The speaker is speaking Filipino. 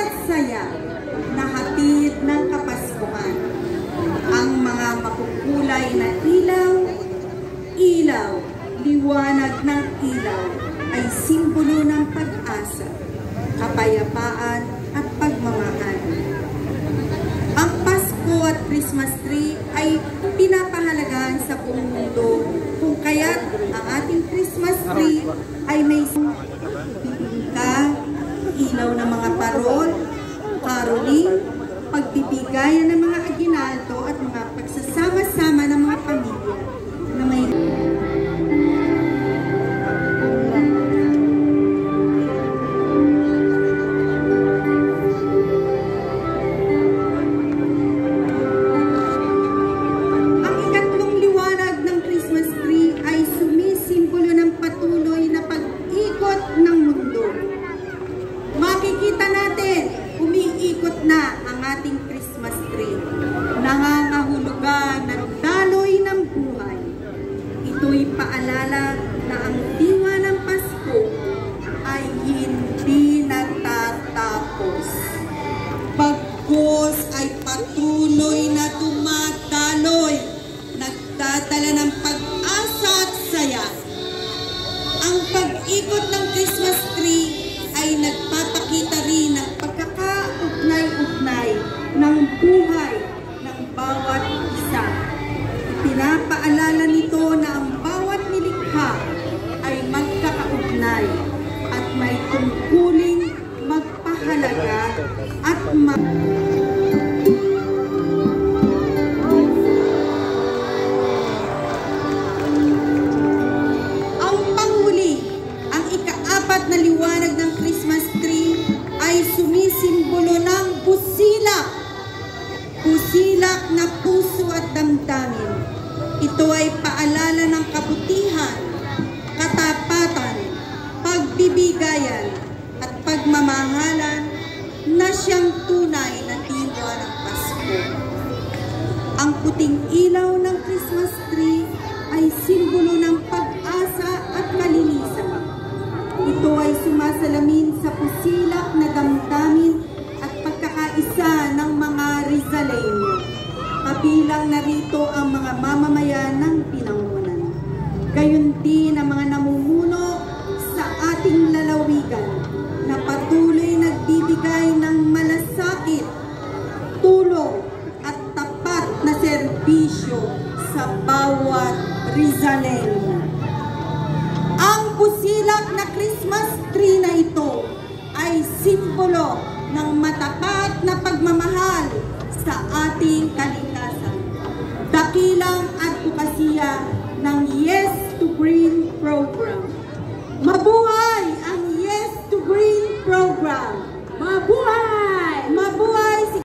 at saya na hatid ng Kapaskuhan. Ang mga makukulay na ilaw, liwanag ng ilaw ay simbolo ng pag-asa, kapayapaan at pagmamahal. Ang Pasko at Christmas tree ay pinapahalagahan sa buong mundo, kung kaya't ang ating Christmas tree ay may bibingka, ilaw ng mga parol, caroling, pagbibigayan ng mga aginaldo at mga pagsasama-sama ng mga pamilya na may makikita natin, umiikot na ang ating Christmas tree. Nangangahulugan ng daloy ng buhay. Ito'y paalala na ang diwa ng Pasko ay hindi natatapos. Bagkus ay patuloy na tumataloy, nagdadala ng pag-asa at saya. Ang pag-ikot ng Christmas tree ay nagpapakita rin ng pagkakaugnay-ugnay ng buhay ng bawat isa. Pinapaalala nito na ang bawat nilikha ay magkakaugnay at may tungkuling magpahalaga at ang panghuli, ang ika-4 na liwanag ng Christmas tree ay sumisimbolo ng busilak. Busilak na puso at damdamin. Ito ay paalala ng kabutihan, katapatan, pagbibigayan at pagmamahalan na siyang tunay na diwa ng Pasko. Ang puting ilaw ng Christmas tree ay simbolo ng pag-asa at kalinisan. Ito ay sumasalamin sa pusilak na damdamin at pagkakaisa ng mga Rizaleño. Kabilang narito ang mga mamamayan ng pinangunan. Gayon din ang mga namumuno sa ating lalawigan na patuloy nagbibigay ng malasakit, tulong at tapat na serbisyo sa bawat Rizaleño. Ang busilak na Christmas tree na ito ay simbolo ng matapat na pagmamahal sa ating kalikasan. Dakilang advokasya ng Yes to Green Program.